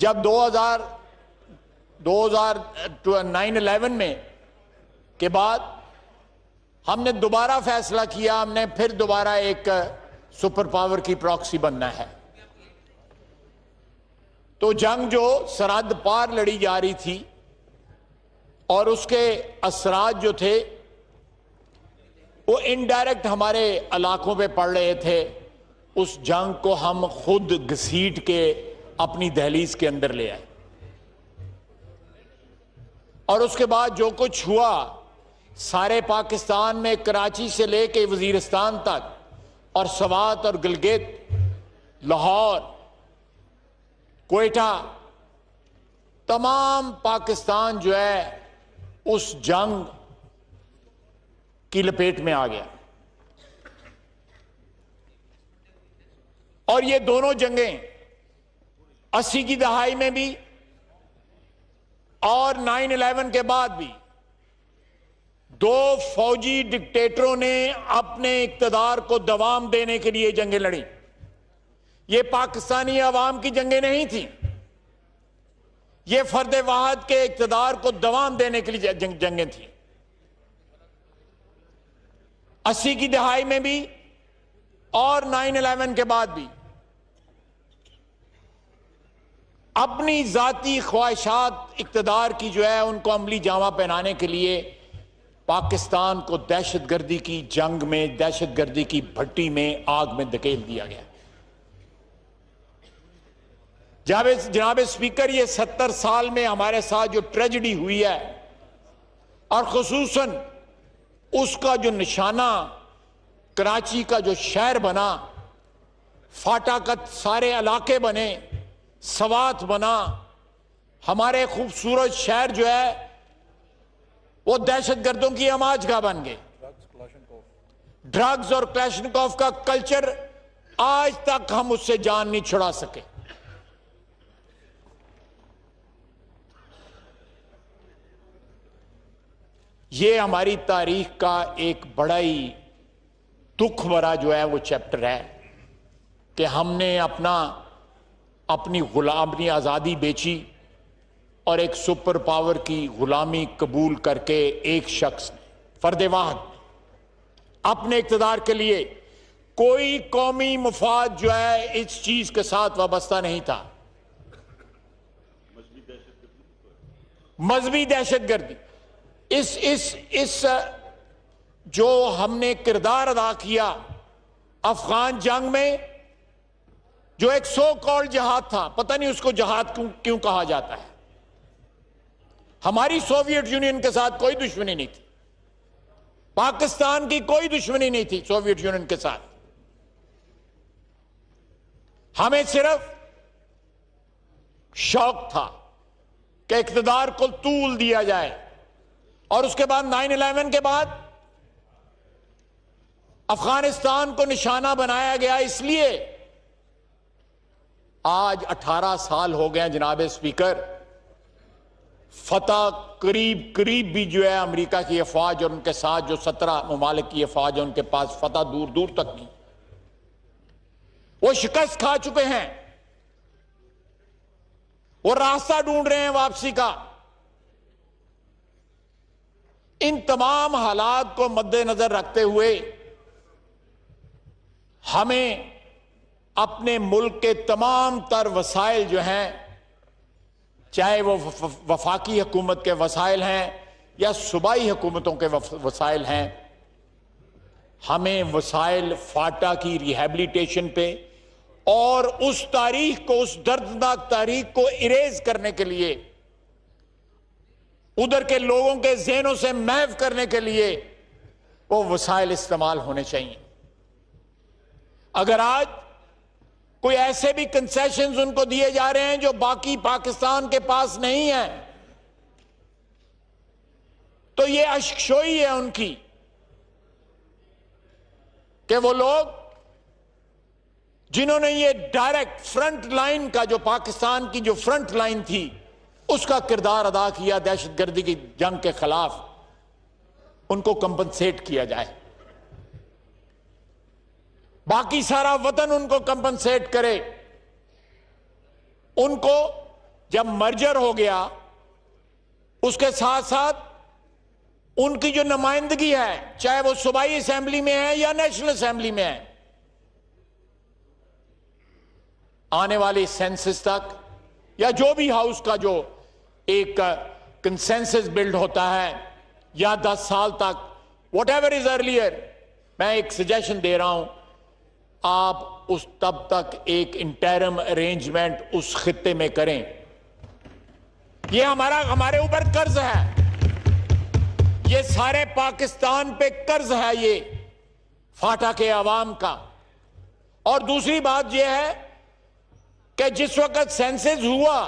जब 9/11 में के बाद हमने दोबारा फैसला किया, हमने फिर दोबारा एक सुपर पावर की प्रॉक्सी बनना है। तो जंग जो सरहद पार लड़ी जा रही थी और उसके असरात जो थे वो इनडायरेक्ट हमारे इलाकों पे पड़ रहे थे, उस जंग को हम खुद घसीट के अपनी दहलीज के अंदर ले आए। और उसके बाद जो कुछ हुआ सारे पाकिस्तान में, कराची से लेके वजीरिस्तान तक और सवात और गिलगित, लाहौर, क्वेटा, तमाम पाकिस्तान जो है उस जंग की लपेट में आ गया। और ये दोनों जंगें 80 की दहाई में भी और 9/11 के बाद भी दो फौजी डिक्टेटरों ने अपने इक्तदार को दवाम देने के लिए जंगें लड़ी। ये पाकिस्तानी अवाम की जंगें नहीं थी, ये फर्द वाहद के इक्तदार को दवाम देने के लिए जंगें थी। 80 की दहाई में भी और 9/11 के बाद भी अपनी जाती ख्वाहिशात इक्तदार की जो है उनको अमली जामा पहनाने के लिए पाकिस्तान को दहशतगर्दी की जंग में, दहशतगर्दी की भट्टी में, आग में धकेल दिया गया। जनाब स्पीकर, ये 70 साल में हमारे साथ जो ट्रेजेडी हुई है और खुसूसन उसका जो निशाना कराची का जो शहर बना, फाटाकत सारे इलाके बने, सवात बना, हमारे खूबसूरत शहर जो है वो दहशतगर्दों की आमाजगाह बन गए। ड्रग्स और क्लैशनिकोव का कल्चर आज तक हम उससे जान नहीं छुड़ा सके। ये हमारी तारीख का एक बड़ा ही दुख भरा जो है वो चैप्टर है कि हमने अपनी गुलामी आजादी बेची और एक सुपर पावर की गुलामी कबूल करके एक शख्स ने, फर्द वाहिद, अपने इक्तदार के लिए कोई कौमी मुफाद जो है इस चीज के साथ वाबस्ता नहीं था। मजहबी दहशतगर्दी, इस जो हमने किरदार अदा किया अफगान जंग में, जो एक सो कॉल्ड जहाद था, पता नहीं उसको जहाद क्यों कहा जाता है। हमारी सोवियत यूनियन के साथ कोई दुश्मनी नहीं थी, पाकिस्तान की कोई दुश्मनी नहीं थी सोवियत यूनियन के साथ। हमें सिर्फ शौक था कि इक्तदार को तूल दिया जाए। और उसके बाद 9/11 के बाद अफगानिस्तान को निशाना बनाया गया। इसलिए आज 18 साल हो गए जनाब स्पीकर, फतह करीब भी जो है अमेरिका की अफवाज और उनके साथ जो 17 ममालिक की अफवाज है उनके पास फतह दूर दूर तक नहीं, वो शिकस्त खा चुके हैं, वो रास्ता ढूंढ रहे हैं वापसी का। इन तमाम हालात को मद्देनजर रखते हुए हमें अपने मुल्क के तमाम तर वसाइल जो हैं, चाहे वो वफाकी हुकूमत के वसाइल हैं या सूबाई हुकूमतों के वसाइल हैं, हमें वसाइल फाटा की रिहैबिलिटेशन पे और उस तारीख को, उस दर्दनाक तारीख को इरेज करने के लिए, उधर के लोगों के ज़हनों से महव करने के लिए वो वसाइल इस्तेमाल होने चाहिए। अगर आज कोई ऐसे भी कंसेशंस उनको दिए जा रहे हैं जो बाकी पाकिस्तान के पास नहीं है, तो ये अश्कशोई है उनकी कि वो लोग जिन्होंने ये डायरेक्ट फ्रंट लाइन का, जो पाकिस्तान की जो फ्रंट लाइन थी उसका किरदार अदा किया दहशतगर्दी की जंग के खिलाफ, उनको कंपनसेट किया जाए, बाकी सारा वतन उनको कंपनसेट करे, उनको जब मर्जर हो गया, उसके साथ साथ उनकी जो नुमाइंदगी है, चाहे वो सूबाई असेंबली में है या नेशनल असेंबली में है, आने वाले सेंसस तक या जो भी हाउस का जो एक कंसेंसस बिल्ड होता है, या 10 साल तक, वट एवर इज अर्लियर, मैं एक सजेशन दे रहा हूं, आप उस तब तक एक इंटरम अरेंजमेंट उस खित्ते में करें। ये हमारे ऊपर कर्ज है, ये सारे पाकिस्तान पे कर्ज है, ये फाटा के अवाम का। और दूसरी बात यह है कि जिस वक्त सेंसस हुआ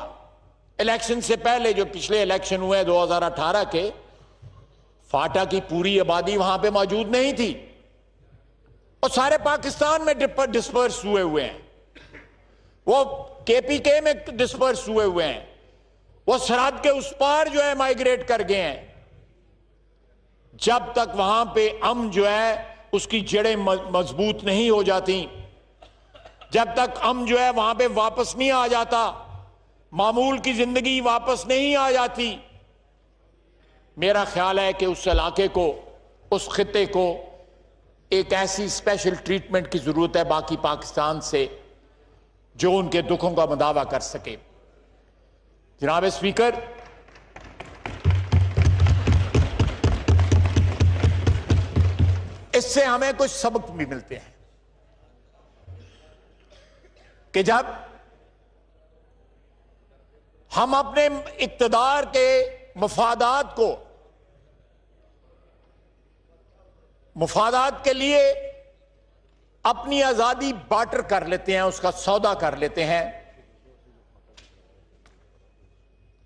इलेक्शन से पहले, जो पिछले इलेक्शन हुए 2018 के, फाटा की पूरी आबादी वहां पे मौजूद नहीं थी और सारे पाकिस्तान में डिस्पर्स हुए हैं, वो केपीके में डिस्पर्स हुए हैं, वो सरहद के उस पार जो है माइग्रेट कर गए हैं। जब तक वहां पे अमन जो है उसकी जड़ें मजबूत नहीं हो जाती, जब तक अमन जो है वहां पे वापस नहीं आ जाता, मामूल की जिंदगी वापस नहीं आ जाती, मेरा ख्याल है कि उस इलाके को, उस खित्ते को एक ऐसी स्पेशल ट्रीटमेंट की जरूरत है बाकी पाकिस्तान से, जो उनके दुखों का मुदावा कर सके। जनाब स्पीकर, इससे हमें कुछ सबक भी मिलते हैं कि जब हम अपने इक्तदार के मुफादात के लिए अपनी आजादी बार्टर कर लेते हैं, उसका सौदा कर लेते हैं,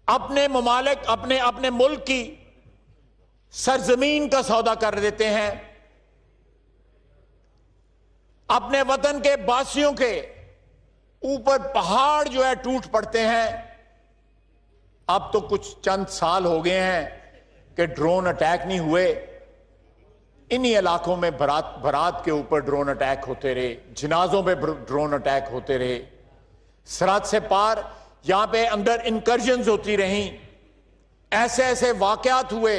अपने ममालिक, अपने मुल्क की सरजमीन का सौदा कर देते हैं, अपने वतन के बासियों के ऊपर पहाड़ जो है टूट पड़ते हैं। अब तो कुछ चंद साल हो गए हैं कि ड्रोन अटैक नहीं हुए, इन्हीं इलाकों में बारात के ऊपर ड्रोन अटैक होते रहे, जनाजों पे ड्रोन अटैक होते रहे, सरहद से पार यहां पे अंदर इनकर्जन्स होती रहीं। ऐसे ऐसे वाकयात हुए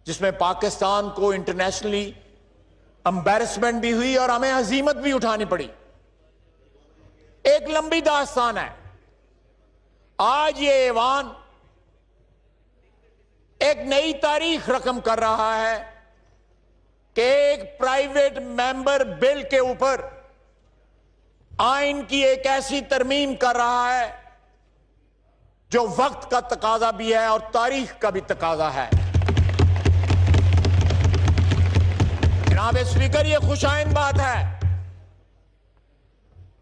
जिसमें पाकिस्तान को इंटरनेशनली एम्बैरेसमेंट भी हुई और हमें हजीमत भी उठानी पड़ी। एक लंबी दास्तान है। आज ये ऐवान एक नई तारीख रकम कर रहा है कि एक प्राइवेट मेंबर बिल के ऊपर आइन की एक ऐसी तरमीम कर रहा है जो वक्त का तकाजा भी है और तारीख का भी तकाजा है। जनाब स्पीकर, यह खुशाइन बात है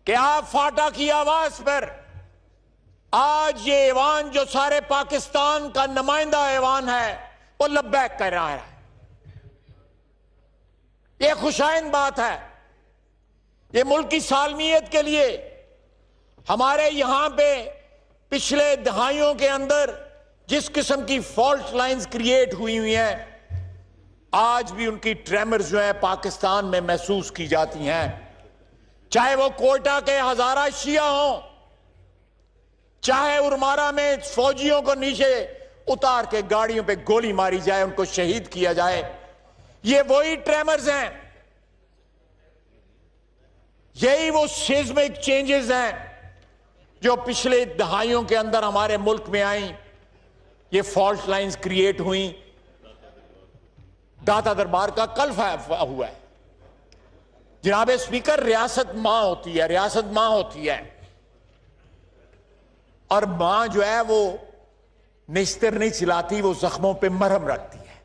कि आप फाटा की आवाज पर आज ये ऐवान, जो सारे पाकिस्तान का नुमाइंदा ऐवान है, वो लब्बैक कर रहा है। यह खुशाइन बात है। ये मुल्क की सालमियत के लिए हमारे यहां पे पिछले दहाइयों के अंदर जिस किस्म की फॉल्ट लाइंस क्रिएट हुई हैं, आज भी उनकी ट्रेमर्स जो है पाकिस्तान में महसूस की जाती हैं। चाहे वो कोयटा के हजारा शिया हों, चाहे उरमारा में फौजियों को नीचे उतार के गाड़ियों पे गोली मारी जाए, उनको शहीद किया जाए, ये वही ट्रेमर्स हैं, यही वो सिस्मिक चेंजेस हैं जो पिछले दहाइयों के अंदर हमारे मुल्क में आई। ये फॉल्ट लाइंस क्रिएट हुई, दाता दरबार का कल्फ हुआ है। जनाब स्पीकर, रियासत मां होती है, रियासत मां होती है, और मां जो है वो निस्तर नहीं चिल्लाती, वो जख्मों पे मरहम रखती है,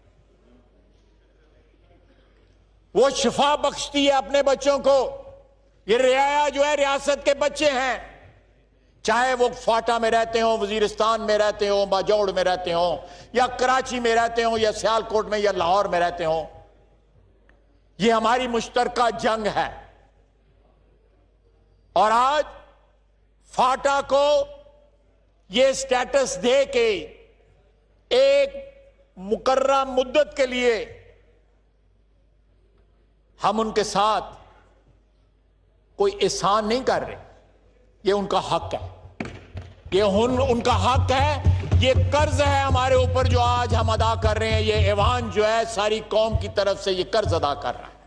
वो शिफा बख्शती है अपने बच्चों को। ये रियाया जो है रियासत के बच्चे हैं, चाहे वो फाटा में रहते हो, वजीरिस्तान में रहते हो, बाजौड़ में रहते हो, या कराची में रहते हो, या सियालकोट में या लाहौर में रहते हो। ये हमारी मुश्तरका जंग है। और आज फाटा को ये स्टेटस दे के एक मुकर्रर मुद्दत के लिए हम उनके साथ कोई एहसान नहीं कर रहे, ये उनका हक है। कि उनका हक है। ये कर्ज है हमारे ऊपर जो आज हम अदा कर रहे हैं। ये ऐवान जो है सारी कौम की तरफ से ये कर्ज अदा कर रहा है।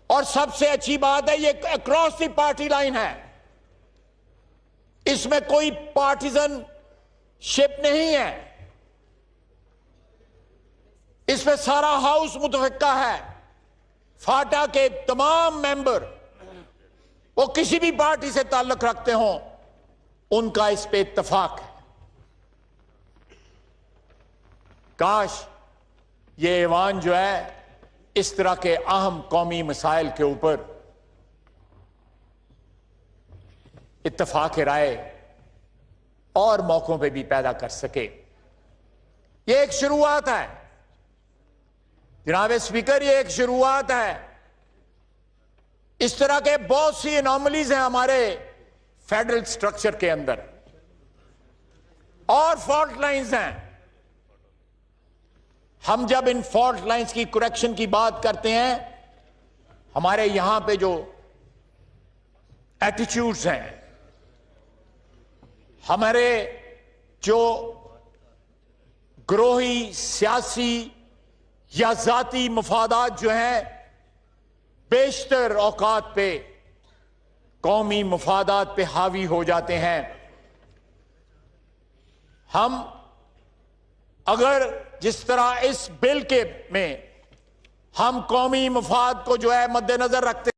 और सबसे अच्छी बात है, ये अक्रॉस द पार्टी लाइन है। इसमें कोई पार्टिजन शिप नहीं है। इसमें सारा हाउस मुतफिका है। फाटा के तमाम मेंबर, वो किसी भी पार्टी से ताल्लुक रखते हों, उनका इस पे इत्तफाक है। काश ये ऐवान जो है इस तरह के अहम कौमी मसाइल के ऊपर इत्तफाक राय और मौकों पे भी पैदा कर सके। ये एक शुरुआत है जनाब स्पीकर, ये एक शुरुआत है। इस तरह के बहुत सी एनॉमलीज हैं हमारे फेडरल स्ट्रक्चर के अंदर, और फॉल्ट लाइंस हैं। हम जब इन फॉल्ट लाइंस की करेक्शन की बात करते हैं, हमारे यहां पे जो एटीट्यूड्स हैं, हमारे जो ग्रोही सियासी या जाती मफादात जो हैं, बेशतर औकात पे कौमी मफादात पे हावी हो जाते हैं। हम अगर जिस तरह इस बिल के में हम कौमी मफाद को जो है मद्देनजर रखते